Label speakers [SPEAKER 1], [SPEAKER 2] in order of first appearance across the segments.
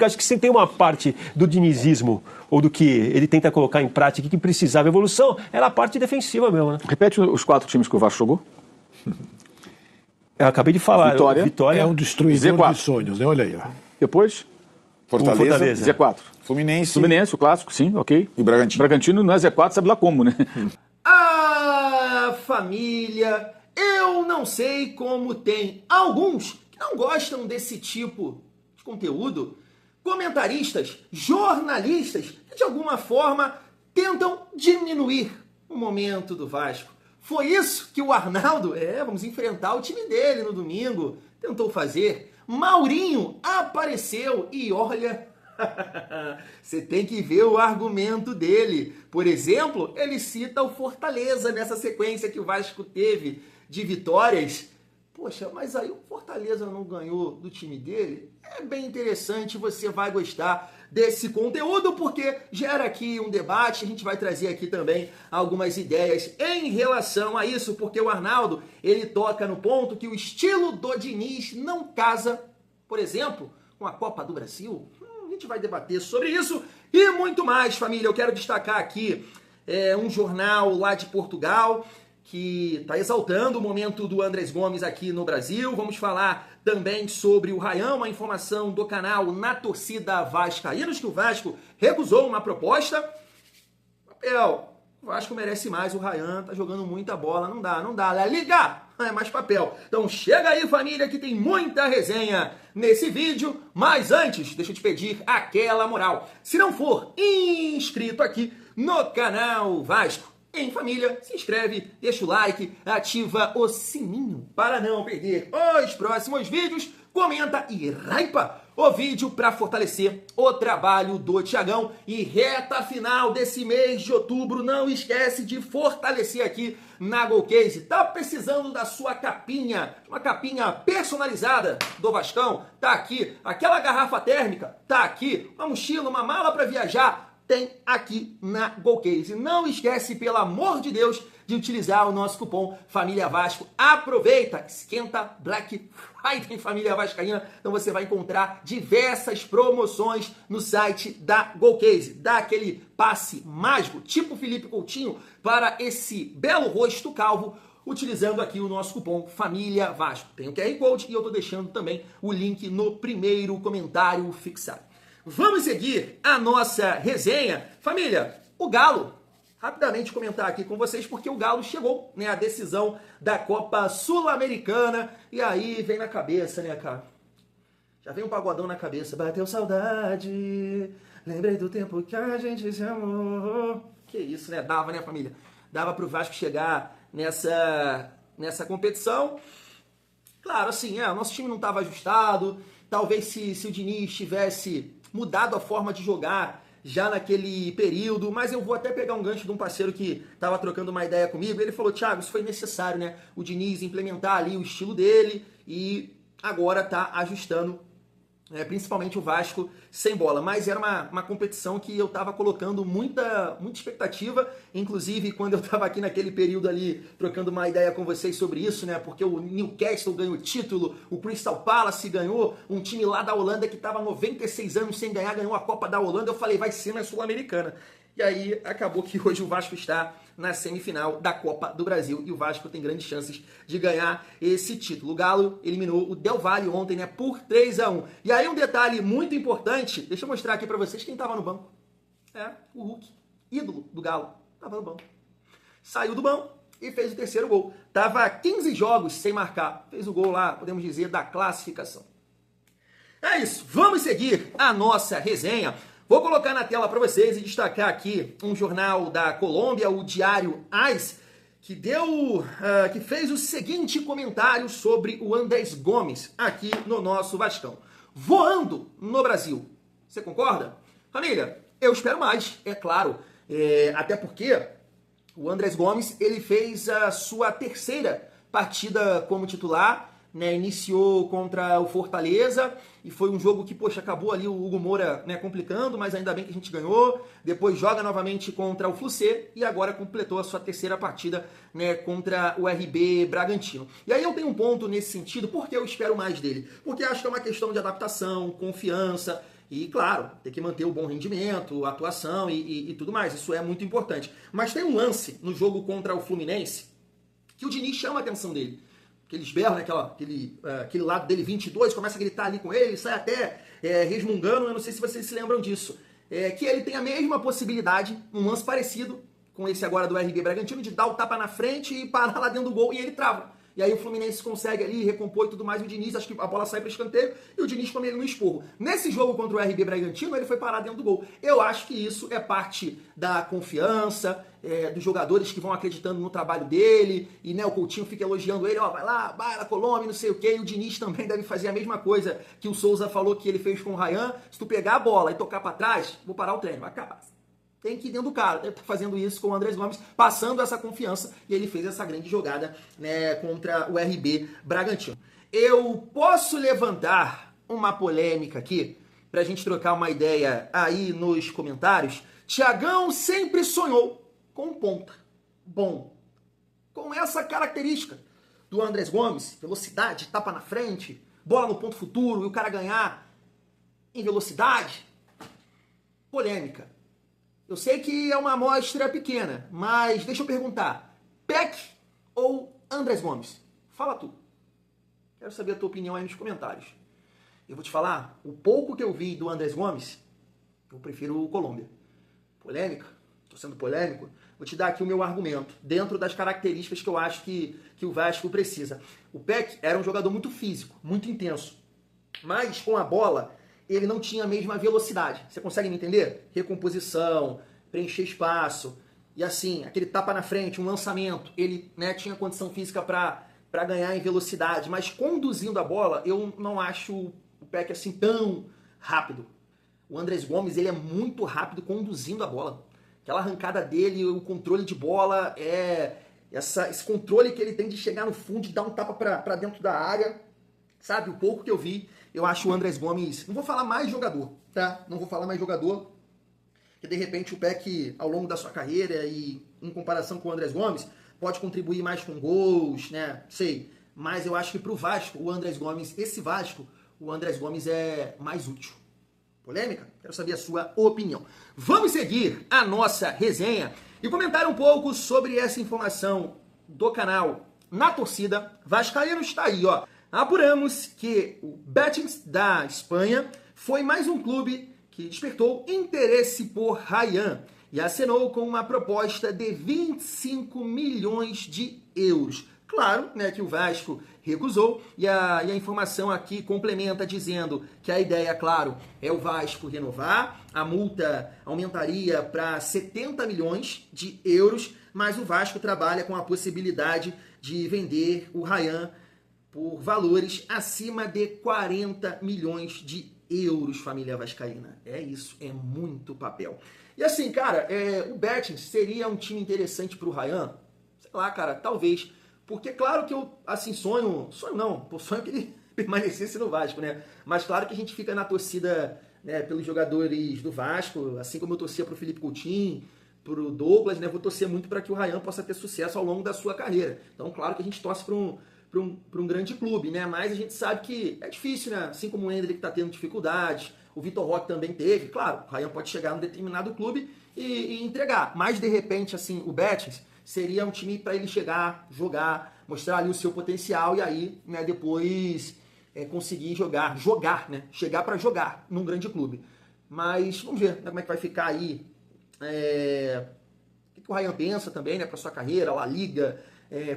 [SPEAKER 1] Acho que sempre tem uma parte do dinizismo, ou do que ele tenta colocar em prática, que precisava evolução, era a parte defensiva mesmo, né?
[SPEAKER 2] Repete os 4 times que o Vasco jogou.
[SPEAKER 1] Eu acabei de falar.
[SPEAKER 2] Vitória
[SPEAKER 3] é um destruidor
[SPEAKER 2] Z4.
[SPEAKER 3] de sonhos, né? Olha aí. Ó.
[SPEAKER 2] Depois,
[SPEAKER 1] Fortaleza.
[SPEAKER 2] Z4. Fluminense, o clássico, sim, ok.
[SPEAKER 4] E Bragantino.
[SPEAKER 2] Bragantino não é Z4, sabe lá como, né?
[SPEAKER 5] Ah, família, eu não sei como tem alguns que não gostam desse tipo de conteúdo, comentaristas, jornalistas, que de alguma forma tentam diminuir o momento do Vasco. Foi isso que o Arnaldo, vamos enfrentar o time dele no domingo, tentou fazer. Maurinho apareceu e olha, você tem que ver o argumento dele. Por exemplo, ele cita o Fortaleza nessa sequência que o Vasco teve de vitórias. Poxa, mas aí o Fortaleza não ganhou do time dele? É bem interessante, você vai gostar desse conteúdo, porque gera aqui um debate, a gente vai trazer aqui também algumas ideias em relação a isso, porque o Arnaldo, ele toca no ponto que o estilo do Diniz não casa, por exemplo, com a Copa do Brasil. A gente vai debater sobre isso e muito mais, família. Eu quero destacar aqui um jornal lá de Portugal, que está exaltando o momento do Andrés Gomes aqui no Brasil. Vamos falar também sobre o Ryan, uma informação do canal Na Torcida Vascaínos, que o Vasco recusou uma proposta. Papel, o Vasco merece mais, o Ryan tá jogando muita bola, não dá. La Liga, é mais papel. Então chega aí, família, que tem muita resenha nesse vídeo. Mas antes, deixa eu te pedir aquela moral. Se não for inscrito aqui no canal Vasco em Família, se inscreve, deixa o like, ativa o sininho para não perder os próximos vídeos, comenta e hypa o vídeo para fortalecer o trabalho do Thiagão. E reta final desse mês de outubro, não esquece de fortalecer aqui na Golcase. Tá precisando da sua capinha, uma capinha personalizada do Vascão? Tá aqui. Aquela garrafa térmica? Tá aqui. Uma mochila, uma mala para viajar? Tem aqui na Golcase. Não esquece, pelo amor de Deus, de utilizar o nosso cupom Família Vasco. Aproveita, esquenta Black Friday Família Vascaína. Então você vai encontrar diversas promoções no site da Golcase. Dá aquele passe mágico, tipo Felipe Coutinho, para esse belo rosto calvo, utilizando aqui o nosso cupom Família Vasco. Tem o QR Code e eu tô deixando também o link no primeiro comentário fixado. Vamos seguir a nossa resenha. Família, o Galo, rapidamente comentar aqui com vocês, porque o Galo chegou, né, à decisão da Copa Sul-Americana, e aí vem na cabeça, né, cara? Já vem um pagodão na cabeça. Bateu saudade, lembrei do tempo que a gente se amou. Que isso, né? Dava, né, família? Dava pro Vasco chegar nessa competição. Claro, assim, o nosso time não estava ajustado. Talvez se o Diniz tivesse mudado a forma de jogar já naquele período, mas eu vou até pegar um gancho de um parceiro que estava trocando uma ideia comigo. Ele falou: Thiago, isso foi necessário, né? O Diniz implementar ali o estilo dele e agora tá ajustando, principalmente o Vasco sem bola. Mas era uma competição que eu estava colocando muita expectativa, inclusive quando eu estava aqui naquele período ali trocando uma ideia com vocês sobre isso, né? Porque o Newcastle ganhou o título, o Crystal Palace ganhou, um time lá da Holanda que estava 96 anos sem ganhar, ganhou a Copa da Holanda. Eu falei, vai ser na Sul-Americana. E aí acabou que hoje o Vasco está na semifinal da Copa do Brasil e o Vasco tem grandes chances de ganhar esse título. O Galo eliminou o Del Valle ontem, né, por 3-1. E aí um detalhe muito importante, deixa eu mostrar aqui para vocês quem estava no banco. O Hulk, ídolo do Galo, estava no banco. Saiu do banco e fez o terceiro gol. Tava 15 jogos sem marcar. Fez o gol lá, podemos dizer, da classificação. É isso, vamos seguir a nossa resenha. Vou colocar na tela para vocês e destacar aqui um jornal da Colômbia, o Diário AS, que fez o seguinte comentário sobre o Andrés Gomes aqui no nosso Vascão. Voando no Brasil. Você concorda? Família, eu espero mais, é claro. Até porque o Andrés Gomes ele fez a sua terceira partida como titular, né, iniciou contra o Fortaleza e foi um jogo que, poxa, acabou ali o Hugo Moura, né, complicando, mas ainda bem que a gente ganhou. Depois joga novamente contra o Fluminense e agora completou a sua terceira partida, né, contra o RB Bragantino. E aí eu tenho um ponto nesse sentido, porque eu espero mais dele. Porque acho que é uma questão de adaptação, confiança. E, claro, tem que manter o bom rendimento, a atuação e tudo mais. Isso é muito importante. Mas tem um lance no jogo contra o Fluminense que o Diniz chama a atenção dele. Que ele esberra, né, aquele lado dele 22, começa a gritar ali com ele, sai até resmungando, eu não sei se vocês se lembram disso. Que ele tem a mesma possibilidade, um lance parecido com esse agora do RB Bragantino, de dar o tapa na frente e parar lá dentro do gol e ele trava. E aí o Fluminense consegue ali, recompor e tudo mais, o Diniz, acho que a bola sai para o escanteio e o Diniz come ele no esporro. Nesse jogo contra o RB Bragantino, ele foi parar dentro do gol. Eu acho que isso é parte da confiança, dos jogadores que vão acreditando no trabalho dele, e né, o Coutinho fica elogiando ele, ó, vai lá, Colômbia, não sei o quê, e o Diniz também deve fazer a mesma coisa que o Souza falou que ele fez com o Rayhan. Se tu pegar a bola e tocar para trás, vou parar o treino, vai acabar. Tem que ir dentro do cara, ele tá fazendo isso com o Andrés Gomes, passando essa confiança, e ele fez essa grande jogada, né, contra o RB Bragantino. Eu posso levantar uma polêmica aqui, pra gente trocar uma ideia aí nos comentários. Thiagão sempre sonhou com um ponta bom, com essa característica do Andrés Gomes, velocidade, tapa na frente, bola no ponto futuro, e o cara ganhar em velocidade. Polêmica. Eu sei que é uma amostra pequena, mas deixa eu perguntar. Peck ou Andrés Gomes? Fala tu. Quero saber a tua opinião aí nos comentários. Eu vou te falar, o pouco que eu vi do Andrés Gomes, eu prefiro o Colômbia. Polêmica? Tô sendo polêmico? Vou te dar aqui o meu argumento, dentro das características que eu acho que o Vasco precisa. O Peck era um jogador muito físico, muito intenso, mas com a bola ele não tinha a mesma velocidade. Você consegue me entender? Recomposição, preencher espaço, e assim, aquele tapa na frente, um lançamento. Ele, né, tinha condição física para ganhar em velocidade, mas conduzindo a bola, eu não acho o Peck assim tão rápido. O Andrés Gomes, ele é muito rápido conduzindo a bola. Aquela arrancada dele, o controle de bola, esse controle que ele tem de chegar no fundo, de dar um tapa para dentro da área. Sabe, o pouco que eu vi, eu acho o Andrés Gomes... Não vou falar mais jogador, tá? Não vou falar mais jogador, que de repente o Peck, ao longo da sua carreira e em comparação com o Andrés Gomes, pode contribuir mais com gols, né? Sei. Mas eu acho que pro Vasco, o Andrés Gomes, esse Vasco, o Andrés Gomes é mais útil. Polêmica? Quero saber a sua opinião. Vamos seguir a nossa resenha e comentar um pouco sobre essa informação do canal Na Torcida Vascaíno. Está aí, ó. Apuramos que o Betis da Espanha foi mais um clube que despertou interesse por Rayhan e acenou com uma proposta de 25 milhões de euros. Claro, né, que o Vasco recusou e a informação aqui complementa dizendo que a ideia, claro, é o Vasco renovar, a multa aumentaria para 70 milhões de euros, mas o Vasco trabalha com a possibilidade de vender o Rayhan por valores acima de 40 milhões de euros, família vascaína. É isso, é muito papel. E assim, cara, o Betis seria um time interessante pro Rayhan? Sei lá, cara, talvez. Porque claro que eu, assim, sonho que ele permanecesse no Vasco, né? Mas claro que a gente fica na torcida, né, pelos jogadores do Vasco, assim como eu torcia pro Felipe Coutinho, pro Douglas, né? Vou torcer muito para que o Rayhan possa ter sucesso ao longo da sua carreira. Então, claro que a gente torce para um grande clube, né? Mas a gente sabe que é difícil, né? Assim como o Endrick está tendo dificuldades, o Vitor Roque também teve. Claro, o Rayhan pode chegar num determinado clube e entregar. Mas, de repente, assim, o Betis seria um time para ele chegar, jogar, mostrar ali o seu potencial e aí, né, depois conseguir jogar, né? Chegar para jogar num grande clube. Mas vamos ver, né, como é que vai ficar aí. O que o Rayhan pensa também, né, para sua carreira, La Liga,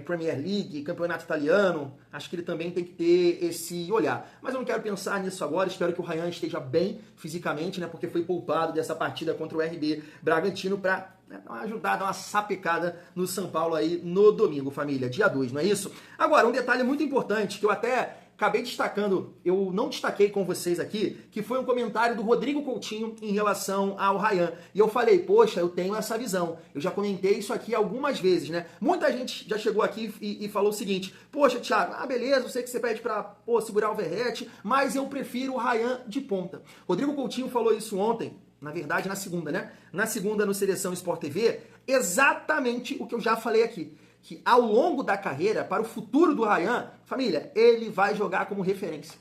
[SPEAKER 5] Premier League, Campeonato Italiano. Acho que ele também tem que ter esse olhar. Mas eu não quero pensar nisso agora. Espero que o Rayhan esteja bem fisicamente, né, porque foi poupado dessa partida contra o RB Bragantino para dar uma ajudada, dar uma sapecada no São Paulo aí no domingo, família, dia 2, não é isso? Agora, um detalhe muito importante que eu até acabei destacando, eu não destaquei com vocês aqui, que foi um comentário do Rodrigo Coutinho em relação ao Rayhan. E eu falei, poxa, eu tenho essa visão. Eu já comentei isso aqui algumas vezes, né? Muita gente já chegou aqui e falou o seguinte, poxa, Thiago, beleza, eu sei que você pede pra segurar o Verratti, mas eu prefiro o Rayhan de ponta. Rodrigo Coutinho falou isso ontem, na verdade na segunda, né? Na segunda no Seleção Sport TV, exatamente o que eu já falei aqui. Que ao longo da carreira, para o futuro do Rayhan, família, ele vai jogar como referência.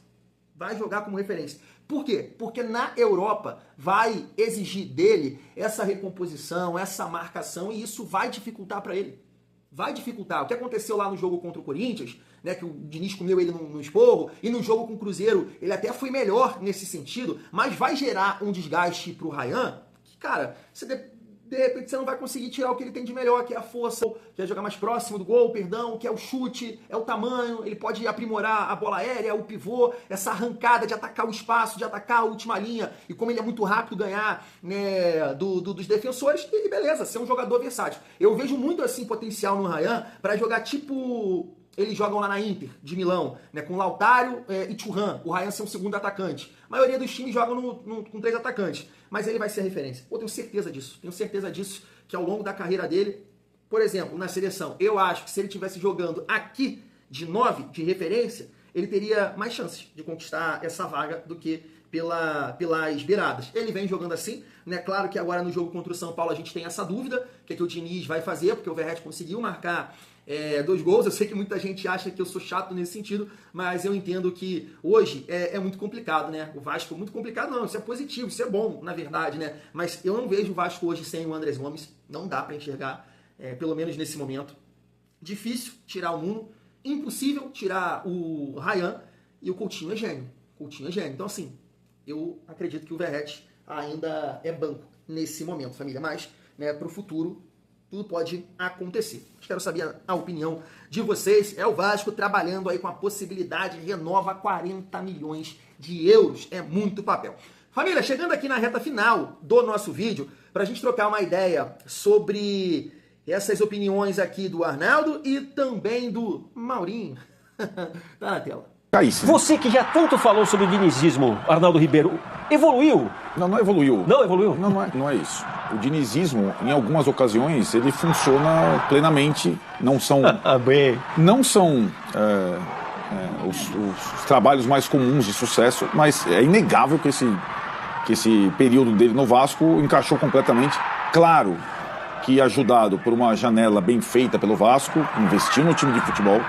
[SPEAKER 5] Vai jogar como referência. Por quê? Porque na Europa vai exigir dele essa recomposição, essa marcação, e isso vai dificultar para ele. Vai dificultar. O que aconteceu lá no jogo contra o Corinthians, né, que o Diniz comeu ele no esporro, e no jogo com o Cruzeiro ele até foi melhor nesse sentido, mas vai gerar um desgaste pro Ryan, que, cara, você de repente você não vai conseguir tirar o que ele tem de melhor, que é a força, que é jogar mais próximo do gol, perdão, que é o chute, é o tamanho, ele pode aprimorar a bola aérea, o pivô, essa arrancada de atacar o espaço, de atacar a última linha, e como ele é muito rápido, ganhar, né, dos defensores, e beleza, ser um jogador versátil. Eu vejo muito assim potencial no Ryan para jogar tipo... Eles jogam lá na Inter, de Milão, né, com Lautaro e Thuram, o Ryan ser um segundo atacante. A maioria dos times jogam com 3 atacantes, mas ele vai ser a referência. Pô, tenho certeza disso, que ao longo da carreira dele, por exemplo, na seleção, eu acho que se ele estivesse jogando aqui de 9, de referência, ele teria mais chances de conquistar essa vaga do que pelas beiradas. Ele vem jogando assim, né? Claro que agora no jogo contra o São Paulo a gente tem essa dúvida, que é que o Diniz vai fazer, porque o Verratti conseguiu marcar 2 gols. Eu sei que muita gente acha que eu sou chato nesse sentido, mas eu entendo que hoje é muito complicado, né? O Vasco é muito complicado, não, isso é positivo, isso é bom, na verdade, né? Mas eu não vejo o Vasco hoje sem o Andrés Gomes, não dá para enxergar, pelo menos nesse momento. Difícil tirar o Nuno, impossível tirar o Ryan, e o Coutinho é gênio. Então, assim, eu acredito que o Verratti ainda é banco nesse momento, família, mas, né, para o futuro tudo pode acontecer. Quero saber a opinião de vocês. É o Vasco trabalhando aí com a possibilidade de renova 40 milhões de euros. É muito papel. Família, chegando aqui na reta final do nosso vídeo, para a gente trocar uma ideia sobre essas opiniões aqui do Arnaldo e também do Maurinho. Tá na tela.
[SPEAKER 1] Você que já tanto falou sobre o dinizismo, Arnaldo Ribeiro, evoluiu?
[SPEAKER 2] Não evoluiu.
[SPEAKER 1] Não evoluiu?
[SPEAKER 2] Não é isso. O dinizismo, em algumas ocasiões, ele funciona plenamente. Não são os trabalhos mais comuns de sucesso, mas é inegável que esse período dele no Vasco encaixou completamente. Claro que ajudado por uma janela bem feita pelo Vasco, investiu no time de futebol,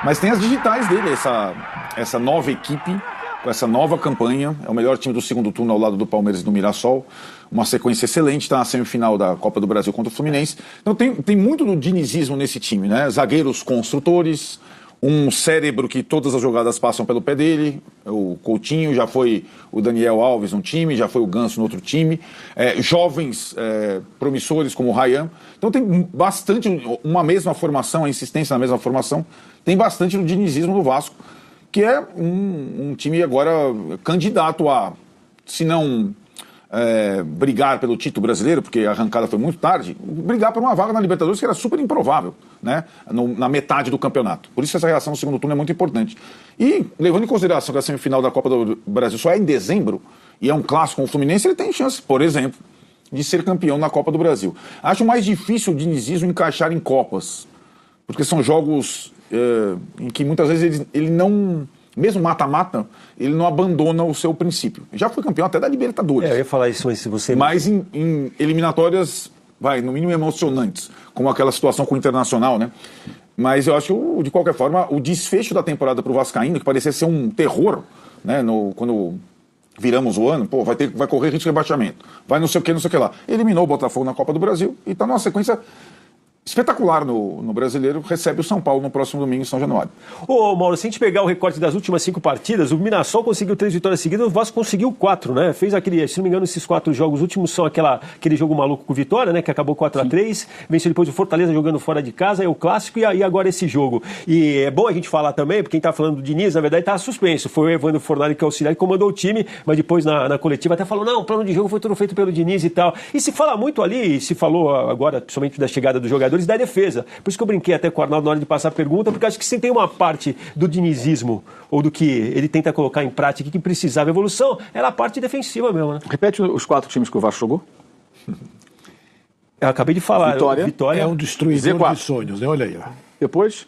[SPEAKER 2] mas tem as digitais dele, essa nova equipe, com essa nova campanha, é o melhor time do segundo turno ao lado do Palmeiras e do Mirassol, uma sequência excelente, está na semifinal da Copa do Brasil contra o Fluminense. Então tem muito do dinizismo nesse time, né? Zagueiros construtores, um cérebro que todas as jogadas passam pelo pé dele, o Coutinho, já foi o Daniel Alves num time, já foi o Ganso no outro time, jovens promissores como o Ryan. Então tem bastante, uma mesma formação, a insistência na mesma formação, tem bastante do dinizismo do Vasco, que é um time agora candidato a, se não brigar pelo título brasileiro, porque a arrancada foi muito tarde, brigar por uma vaga na Libertadores que era super improvável, né, na metade do campeonato. Por isso essa reação no segundo turno é muito importante. E, levando em consideração que a semifinal da Copa do Brasil só é em dezembro, e é um clássico com o Fluminense, ele tem chance, por exemplo, de ser campeão na Copa do Brasil. Acho mais difícil o dinizismo encaixar em Copas, porque são jogos em que muitas vezes ele não... Mesmo mata-mata, ele não abandona o seu princípio. Já foi campeão até da Libertadores.
[SPEAKER 1] Eu ia falar isso, mas se você...
[SPEAKER 2] Mas em eliminatórias, no mínimo emocionantes, como aquela situação com o Internacional, né? Mas eu acho que, de qualquer forma, o desfecho da temporada para o Vascaíno, que parecia ser um terror, né? Quando viramos o ano, vai correr risco de rebaixamento. Vai não sei o que lá. Eliminou o Botafogo na Copa do Brasil e está numa sequência espetacular no Brasileiro, recebe o São Paulo no próximo domingo em São Januário.
[SPEAKER 1] Ô, Mauro, se a gente pegar o recorte das últimas 5 partidas, o Mirassol conseguiu 3 vitórias seguidas, o Vasco conseguiu 4, né? Fez aquele, se não me engano, esses 4 jogos últimos são aquele jogo maluco com Vitória, né? Que acabou 4-3, venceu depois o Fortaleza jogando fora de casa, é o clássico, e agora esse jogo. E é bom a gente falar também, porque quem tá falando do Diniz, na verdade, tá suspenso. Foi o Evandro Fornari que auxiliar e comandou o time, mas depois na coletiva até falou, não, o plano de jogo foi tudo feito pelo Diniz e tal. E se fala muito ali, se falou agora, somente da chegada dos jogadores, da defesa. Por isso que eu brinquei até com o Arnaldo na hora de passar a pergunta, porque acho que se tem uma parte do dinizismo, ou do que ele tenta colocar em prática, que precisava evolução, era a parte defensiva mesmo, né?
[SPEAKER 2] Repete os 4 times que o Vasco jogou.
[SPEAKER 1] Eu acabei de falar.
[SPEAKER 2] Vitória
[SPEAKER 3] é um destruidor
[SPEAKER 2] Z4.
[SPEAKER 3] de sonhos, né? Olha aí. Ó.
[SPEAKER 2] Depois,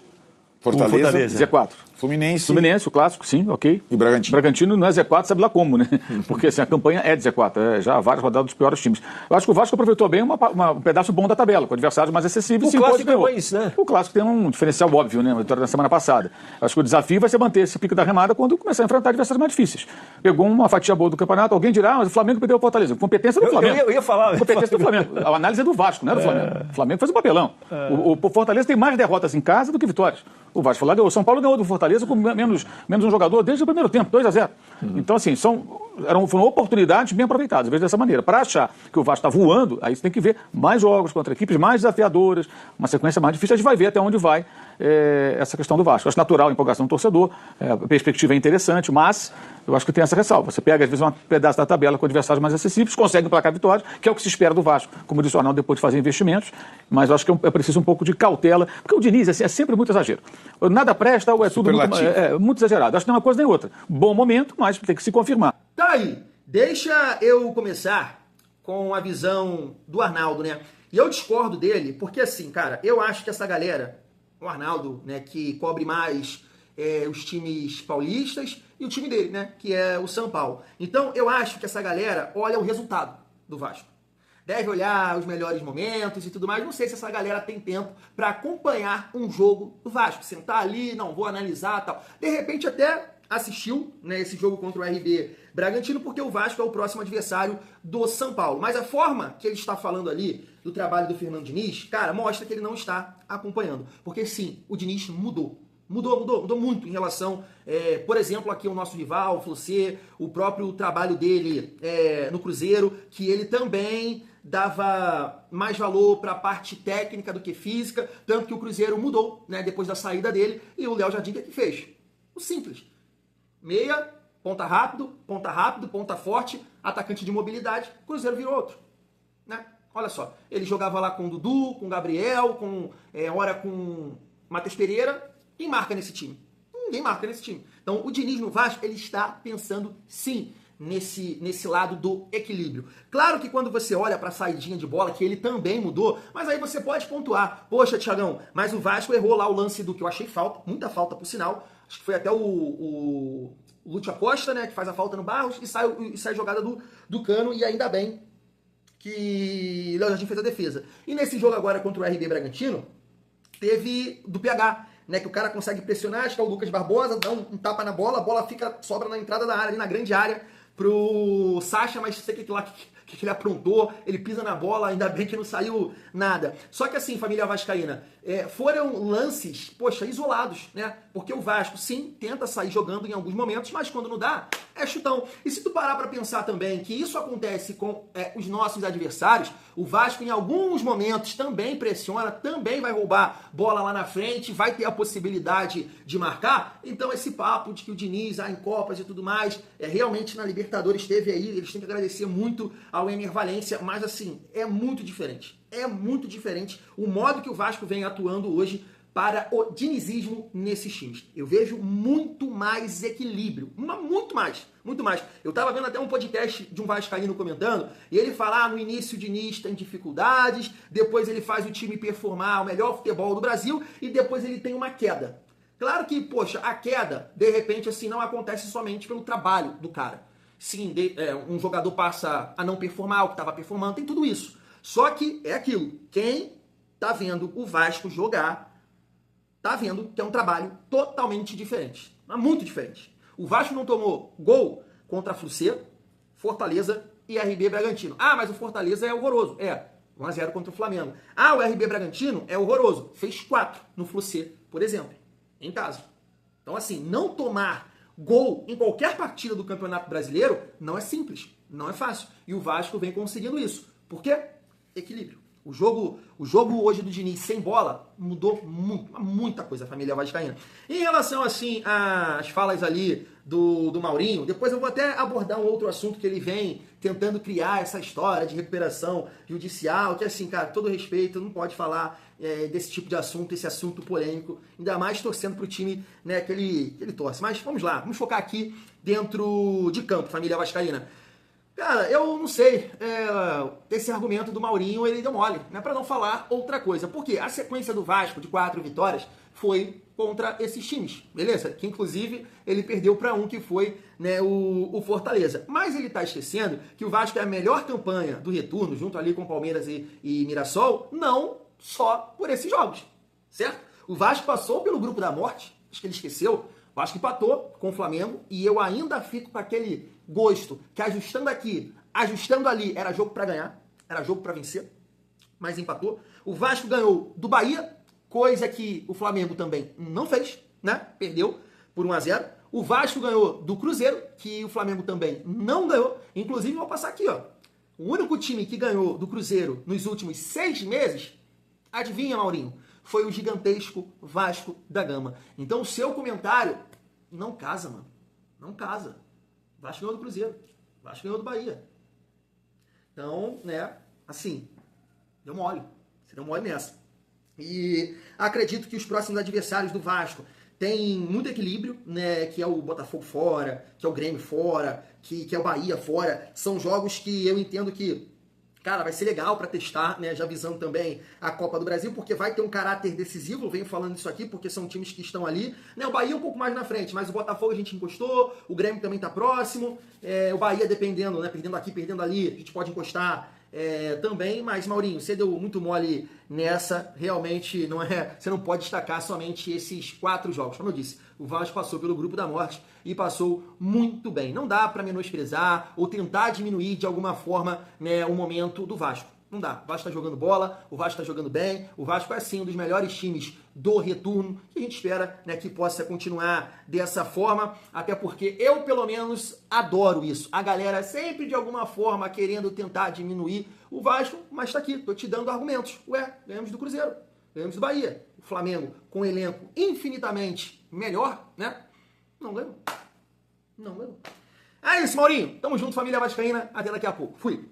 [SPEAKER 1] Fortaleza.
[SPEAKER 2] Z4. Fluminense.
[SPEAKER 3] O clássico, sim, ok.
[SPEAKER 2] E Bragantino.
[SPEAKER 3] Bragantino não é Z4, sabe lá como, né? Porque assim, a campanha é de Z4, já há várias rodadas dos piores times. Eu acho que o Vasco aproveitou bem um pedaço bom da tabela, com adversários mais acessíveis.
[SPEAKER 1] O clássico é isso, né?
[SPEAKER 3] O clássico tem um diferencial óbvio, né? A vitória da semana passada. Eu acho que o desafio vai ser manter esse pico da remada quando começar a enfrentar adversários mais difíceis. Pegou uma fatia boa do campeonato, alguém dirá, mas o Flamengo perdeu o Fortaleza. Competência do Flamengo.
[SPEAKER 1] Eu ia falar.
[SPEAKER 3] Competência do Flamengo. A análise é do Vasco, não é do Flamengo. O Flamengo fez um papelão. O Fortaleza tem mais derrotas em casa do que vitórias. O Vasco foi lá, o São Paulo ganhou do Fortaleza com menos um jogador desde o primeiro tempo, 2-0. Então, assim, foram oportunidades bem aproveitadas, eu vejo dessa maneira. Para achar que o Vasco está voando, aí você tem que ver mais jogos contra equipes mais desafiadoras, uma sequência mais difícil, a gente vai ver até onde vai essa questão do Vasco. Eu acho natural a empolgação do torcedor, a perspectiva é interessante, mas eu acho que tem essa ressalva. Você pega, às vezes, um pedaço da tabela com adversários mais acessíveis, consegue emplacar vitórias, que é o que se espera do Vasco, como disse o Arnaldo, depois de fazer investimentos, mas eu acho que é preciso um pouco de cautela, porque o Diniz é sempre muito exagero. Nada presta ou é tudo muito exagerado. Acho que não é uma coisa nem outra. Bom momento, mas tem que se confirmar.
[SPEAKER 5] Tá aí. Deixa eu começar com a visão do Arnaldo, né? E eu discordo dele, porque assim, cara, eu acho que essa galera, o Arnaldo, né, que cobre mais os times paulistas e o time dele, né, que é o São Paulo. Então, eu acho que essa galera olha o resultado do Vasco. Deve olhar os melhores momentos e tudo mais. Não sei se essa galera tem tempo para acompanhar um jogo do Vasco. Sentar ali, não, vou analisar e tal. De repente até assistiu, né, esse jogo contra o RB Bragantino, porque o Vasco é o próximo adversário do São Paulo. Mas a forma que ele está falando ali do trabalho do Fernando Diniz, cara, mostra que ele não está acompanhando. Porque sim, o Diniz mudou. Mudou muito em relação, por exemplo, aqui o nosso rival, o Flucê, o próprio trabalho dele no Cruzeiro, que ele também dava mais valor para a parte técnica do que física, tanto que o Cruzeiro mudou, né, depois da saída dele, e o Léo Jardim, o que fez? O simples. Meia, ponta rápido, ponta forte, atacante de mobilidade, o Cruzeiro virou outro. Né? Olha só, ele jogava lá com o Dudu, com o Gabriel, hora com Matheus Pereira. Quem marca nesse time? Ninguém marca nesse time. Então, o Diniz no Vasco, ele está pensando, sim, nesse lado do equilíbrio. Claro que quando você olha para a saidinha de bola, que ele também mudou, mas aí você pode pontuar. Poxa, Thiagão, mas o Vasco errou lá o lance do que eu achei falta, muita falta por sinal. Acho que foi até o Lúcio Acosta, né, que faz a falta no Barros e sai jogada do Cano, e ainda bem que o Léo Jardim fez a defesa. E nesse jogo agora contra o RB Bragantino, teve do PH, né, que o cara consegue pressionar, acho que é o Lucas Barbosa, dá um tapa na bola, a bola sobra na entrada da área, ali na grande área, pro Sacha, mas sei que lá que ele aprontou, ele pisa na bola, ainda bem que não saiu nada. Só que assim, família vascaína, foram lances, poxa, isolados, né? Porque o Vasco, sim, tenta sair jogando em alguns momentos, mas quando não dá, é chutão. E se tu parar pra pensar também que isso acontece com os nossos adversários, o Vasco em alguns momentos também pressiona, também vai roubar bola lá na frente, vai ter a possibilidade de marcar. Então esse papo de que o Diniz, em Copas e tudo mais, realmente na Libertadores esteve aí, eles têm que agradecer muito ao Ener Valencia, mas assim, é muito diferente. É muito diferente o modo que o Vasco vem atuando hoje para o dinizismo nesses times. Eu vejo muito mais equilíbrio, muito mais. Eu tava vendo até um podcast de um vascaíno comentando, e ele fala, no início o Diniz tem dificuldades, depois ele faz o time performar o melhor futebol do Brasil, e depois ele tem uma queda. Claro que, poxa, a queda, de repente, assim, não acontece somente pelo trabalho do cara. Sim, um jogador passa a não performar o que estava performando, tem tudo isso. Só que é aquilo, quem tá vendo o Vasco jogar, tá vendo que é um trabalho totalmente diferente, muito diferente. O Vasco não tomou gol contra a Flucê, Fortaleza e RB Bragantino. Ah, mas o Fortaleza é horroroso. 1-0 contra o Flamengo. Ah, o RB Bragantino é horroroso. Fez 4 no Flucê, por exemplo, em casa. Então assim, não tomar gol em qualquer partida do Campeonato Brasileiro não é simples, não é fácil. E o Vasco vem conseguindo isso. Por quê? Equilíbrio. O jogo hoje do Diniz sem bola mudou muita coisa, a família vascaína. Em relação, assim, às falas ali do Maurinho, depois eu vou até abordar um outro assunto que ele vem tentando criar essa história de recuperação judicial, que assim, cara, todo respeito, não pode falar desse tipo de assunto, esse assunto polêmico, ainda mais torcendo pro time, né, que ele torce. Mas vamos lá, vamos focar aqui dentro de campo, família vascaína. Cara, eu não sei. Esse argumento do Maurinho, ele deu mole, né? Pra não falar outra coisa. Porque a sequência do Vasco de 4 vitórias foi contra esses times, beleza? Que inclusive ele perdeu para um que foi, né, o Fortaleza. Mas ele tá esquecendo que o Vasco é a melhor campanha do retorno, junto ali com Palmeiras e Mirassol, não só por esses jogos, certo? O Vasco passou pelo grupo da morte, acho que ele esqueceu. O Vasco empatou com o Flamengo e eu ainda fico com aquele gosto que ajustando aqui, ajustando ali, era jogo para ganhar, era jogo para vencer, mas empatou. O Vasco ganhou do Bahia, coisa que o Flamengo também não fez, né? Perdeu por 1-0. O Vasco ganhou do Cruzeiro, que o Flamengo também não ganhou. Inclusive, vou passar aqui, ó. O único time que ganhou do Cruzeiro nos últimos 6 meses, adivinha, Maurinho? Foi o gigantesco Vasco da Gama. Então, o seu comentário não casa, mano. Não casa. O Vasco ganhou do Cruzeiro. O Vasco ganhou do Bahia. Então, né, assim, deu mole. Você deu mole nessa. E acredito que os próximos adversários do Vasco têm muito equilíbrio, né? Que é o Botafogo fora, que é o Grêmio fora, que é o Bahia fora. São jogos que eu entendo que, cara, vai ser legal para testar, né? Já visando também a Copa do Brasil, porque vai ter um caráter decisivo. Eu venho falando isso aqui porque são times que estão ali, né? O Bahia um pouco mais na frente, mas o Botafogo a gente encostou, o Grêmio também tá próximo, o Bahia dependendo, né? Perdendo aqui, perdendo ali, a gente pode encostar também, mas Maurinho, você deu muito mole nessa, realmente não é, você não pode destacar somente esses 4 jogos, como eu disse, o Vasco passou pelo grupo da morte e passou muito bem, não dá para menosprezar ou tentar diminuir de alguma forma, né, o momento do Vasco. Não dá. O Vasco tá jogando bola, o Vasco tá jogando bem, o Vasco é sim um dos melhores times do retorno, que a gente espera, né, que possa continuar dessa forma, até porque eu, pelo menos, adoro isso. A galera sempre, de alguma forma, querendo tentar diminuir o Vasco, mas tá aqui, tô te dando argumentos. Ué, ganhamos do Cruzeiro, ganhamos do Bahia. O Flamengo, com um elenco infinitamente melhor, né, não ganhou. Não ganhou. É isso, Maurinho. Tamo junto, família vascaína. Até daqui a pouco. Fui.